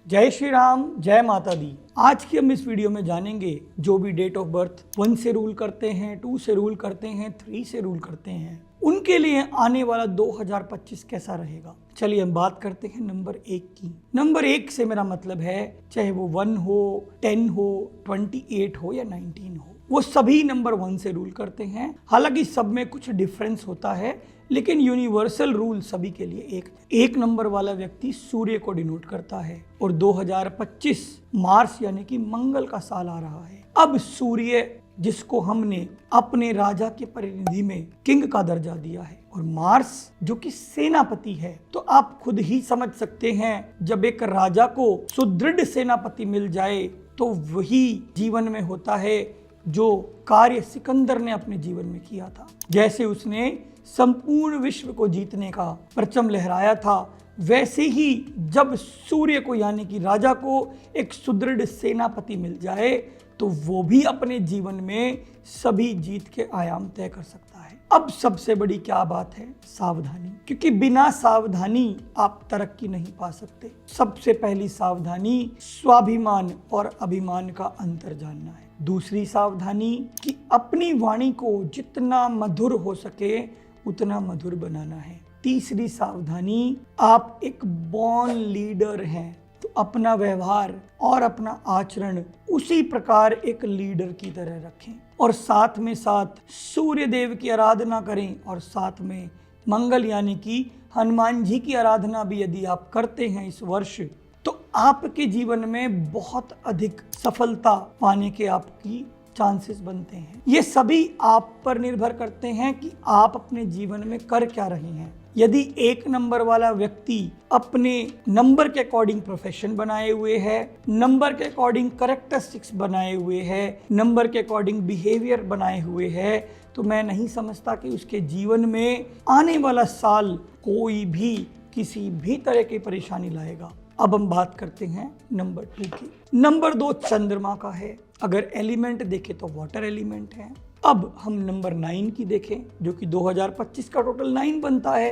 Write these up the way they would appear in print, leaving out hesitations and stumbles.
जय श्री राम, जय माता दी। आज की हम इस वीडियो में जानेंगे जो भी डेट ऑफ बर्थ 1 से रूल करते हैं, 2 से रूल करते हैं, 3 से रूल करते हैं, उनके लिए आने वाला 2025 कैसा रहेगा। चलिए हम बात करते हैं नंबर 1 की। नंबर 1 से मेरा मतलब है चाहे वो 1 हो, 10 हो, 28 हो या 19 हो, वो सभी नंबर 1 से रूल करते हैं। हालांकि सब में कुछ डिफरेंस होता है, लेकिन यूनिवर्सल रूल सभी के लिए एक नंबर वाला व्यक्ति सूर्य को डिनोट करता है और 2025 मार्स यानी कि मंगल का साल आ रहा है। अब सूर्य जिसको हमने अपने राजा के प्रतिनिधि में किंग का दर्जा दिया है और मार्स जो कि सेनापति है, तो आप खुद ही समझ सकते हैं जब एक राजा को सुदृढ़ सेनापति मिल जाए तो वही जीवन में होता है जो कार्य सिकंदर ने अपने जीवन में किया था। जैसे उसने संपूर्ण विश्व को जीतने का परचम लहराया था, वैसे ही जब सूर्य को यानी कि राजा को एक सुदृढ़ सेनापति मिल जाए तो वो भी अपने जीवन में सभी जीत के आयाम तय कर सकता है। अब सबसे बड़ी क्या बात है, सावधानी, क्योंकि बिना सावधानी आप तरक्की नहीं पा सकते। सबसे पहली सावधानी स्वाभिमान और अभिमान का अंतर जानना है। दूसरी सावधानी कि अपनी वाणी को जितना मधुर हो सके उतना मधुर बनाना है। तीसरी सावधानी, आप एक बॉर्न लीडर हैं तो अपना व्यवहार और अपना आचरण उसी प्रकार एक लीडर की तरह रखें और साथ में साथ सूर्य देव की आराधना करें और साथ में मंगल यानी कि हनुमान जी की आराधना भी यदि आप करते हैं इस वर्ष, तो आपके जीवन में बहुत अधिक सफलता पाने के आपकी चांसेस बनते हैं। ये सभी आप पर निर्भर करते हैं कि आप अपने जीवन में कर क्या रहे हैं। यदि 1 नंबर वाला व्यक्ति अपने नंबर के अकॉर्डिंग प्रोफेशन बनाए हुए है, नंबर के अकॉर्डिंग कैरेक्टरिस्टिक्स बनाए हुए है, नंबर के अकॉर्डिंग बिहेवियर बनाए हुए है, तो मैं नहीं समझता कि उसके जीवन में आने वाला साल कोई भी किसी भी तरह की परेशानी लाएगा। अब हम बात करते हैं नंबर 2 की। नंबर 2 चंद्रमा का है। अगर एलिमेंट देखें तो वाटर एलिमेंट है। अब हम नंबर 9 की देखें जो कि 2025 का टोटल 9 बनता है,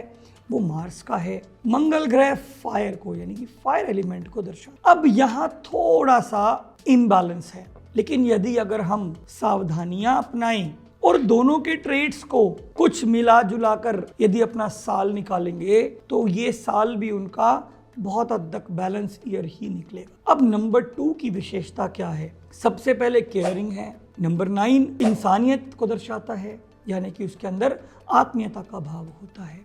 वो मार्स का है। मंगल ग्रह फायर को यानी कि फायर एलिमेंट को दर्शाता। अब यहाँ थोड़ा सा इम्बैलेंस है, लेकिन यदि अगर हम सावधानियां अपनाएं और दोनों के ट्रेड्स को कुछ मिला जुला कर यदि अपना साल निकालेंगे तो ये साल भी उनका बहुत हद तक बैलेंस ईयर ही निकलेगा। अब नंबर 2 की विशेषता क्या है? सबसे पहले केयरिंग है। नंबर 9 इंसानियत को दर्शाता है, यानी कि उसके अंदर आत्मीयता का भाव होता है,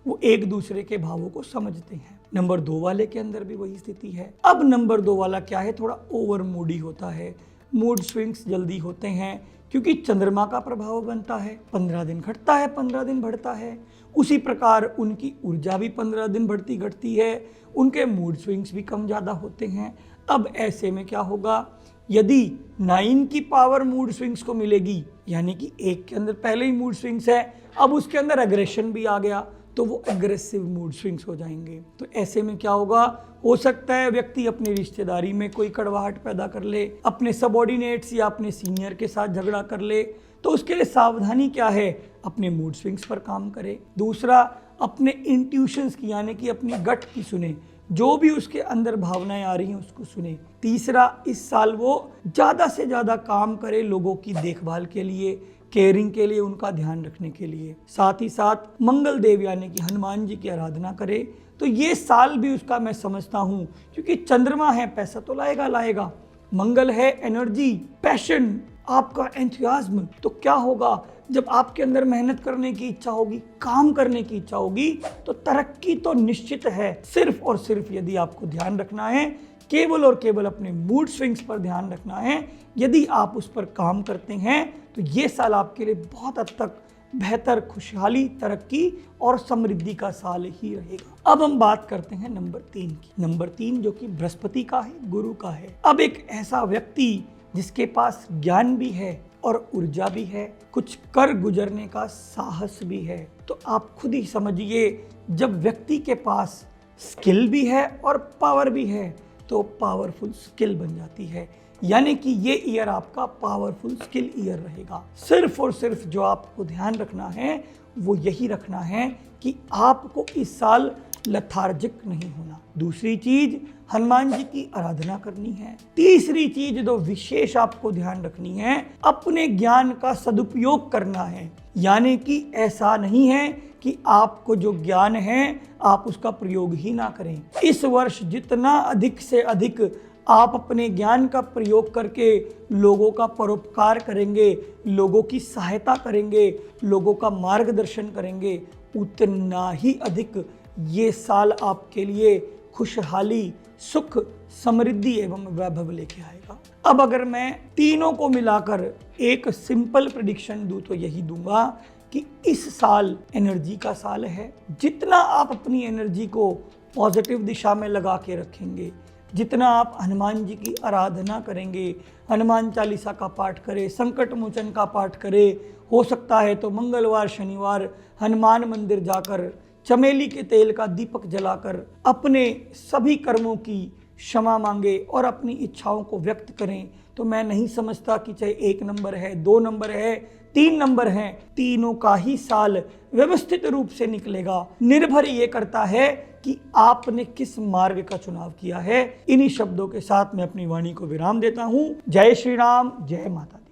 वो एक दूसरे के भावों को समझते हैं। नंबर 2 वाले के अंदर भी वही स्थिति है। अब नंबर 2 वाला क्या है, थोड़ा ओवर मूडी होता है, मूड स्विंग्स जल्दी होते हैं क्योंकि चंद्रमा का प्रभाव बनता है। 15 दिन घटता है, 15 दिन बढ़ता है। उसी प्रकार उनकी ऊर्जा भी 15 दिन बढ़ती घटती है, उनके मूड स्विंग्स भी कम ज़्यादा होते हैं। अब ऐसे में क्या होगा, यदि 9 की पावर मूड स्विंग्स को मिलेगी, यानी कि 1 के अंदर पहले ही मूड स्विंग्स है, अब उसके अंदर एग्रेशन भी आ गया तो वो एग्रेसिव मूड स्विंग्स हो जाएंगे। तो ऐसे में क्या होगा, हो सकता है व्यक्ति अपनी रिश्तेदारी में कोई कड़वाहट पैदा कर ले, अपने सबऑर्डिनेट्स या अपने सीनियर के साथ झगड़ा कर ले, तो उसके लिए सावधानी क्या है, अपने मूड स्विंग्स पर काम करे। दूसरा, अपने इंट्यूशंस की यानी कि अपनी गट की सुने, जो भी उसके अंदर भावनाएं आ रही हैं उसको सुने। तीसरा, इस साल वो ज़्यादा से ज़्यादा काम करे लोगों की देखभाल के लिए, केयरिंग के लिए, उनका ध्यान रखने के लिए। साथ ही साथ मंगल देव यानी कि हनुमान जी की आराधना करे। तो ये साल भी उसका मैं समझता हूँ, क्योंकि चंद्रमा है, पैसा तो लाएगा, मंगल है, एनर्जी, पैशन, आपका एंथुसियाज्म। तो क्या होगा, जब आपके अंदर मेहनत करने की इच्छा होगी, काम करने की इच्छा होगी, तो तरक्की तो निश्चित है। सिर्फ और सिर्फ यदि आपको ध्यान रखना है, केवल और केवल अपने मूड स्विंग्स पर ध्यान रखना है, यदि आप उस पर काम करते हैं तो ये साल आपके लिए बहुत हद तक बेहतर, खुशहाली, तरक्की और समृद्धि का साल ही रहेगा। अब हम बात करते हैं नंबर 3 की। नंबर 3 जो कि बृहस्पति का है, गुरु का है। अब एक ऐसा व्यक्ति जिसके पास ज्ञान भी है और ऊर्जा भी है, कुछ कर गुजरने का साहस भी है, तो आप खुद ही समझिए, जब व्यक्ति के पास स्किल भी है और पावर भी है तो पावरफुल स्किल बन जाती है। यानी कि ये ईयर आपका पावरफुल स्किल ईयर रहेगा। सिर्फ और सिर्फ जो आपको ध्यान रखना है वो यही रखना है कि आपको इस साल लथार्जिक नहीं होना। दूसरी चीज, हनुमान जी की आराधना करनी है। तीसरी चीज जो विशेष आपको ध्यान रखनी है, अपने ज्ञान का सदुपयोग करना है। यानी कि ऐसा नहीं है कि आपको जो ज्ञान है आप उसका प्रयोग ही ना करें। इस वर्ष जितना अधिक से अधिक आप अपने ज्ञान का प्रयोग करके लोगों का परोपकार करेंगे, लोगों की सहायता करेंगे, लोगों का मार्गदर्शन करेंगे, उतना ही अधिक ये साल आपके लिए खुशहाली, सुख, समृद्धि एवं वैभव लेके आएगा। अब अगर मैं तीनों को मिलाकर एक सिंपल प्रेडिक्शन दूं तो यही दूंगा कि इस साल एनर्जी का साल है। जितना आप अपनी एनर्जी को पॉजिटिव दिशा में लगा के रखेंगे, जितना आप हनुमान जी की आराधना करेंगे, हनुमान चालीसा का पाठ करें, संकट मोचन का पाठ करें, हो सकता है तो मंगलवार शनिवार हनुमान मंदिर जाकर चमेली के तेल का दीपक जलाकर अपने सभी कर्मों की क्षमा मांगे और अपनी इच्छाओं को व्यक्त करें, तो मैं नहीं समझता कि चाहे 1 नंबर है, 2 नंबर है, 3 नंबर हैं, तीनों का ही साल व्यवस्थित रूप से निकलेगा। निर्भर ये करता है कि आपने किस मार्ग का चुनाव किया है। इन्हीं शब्दों के साथ मैं अपनी वाणी को विराम देता हूं। जय श्री राम, जय माता दी।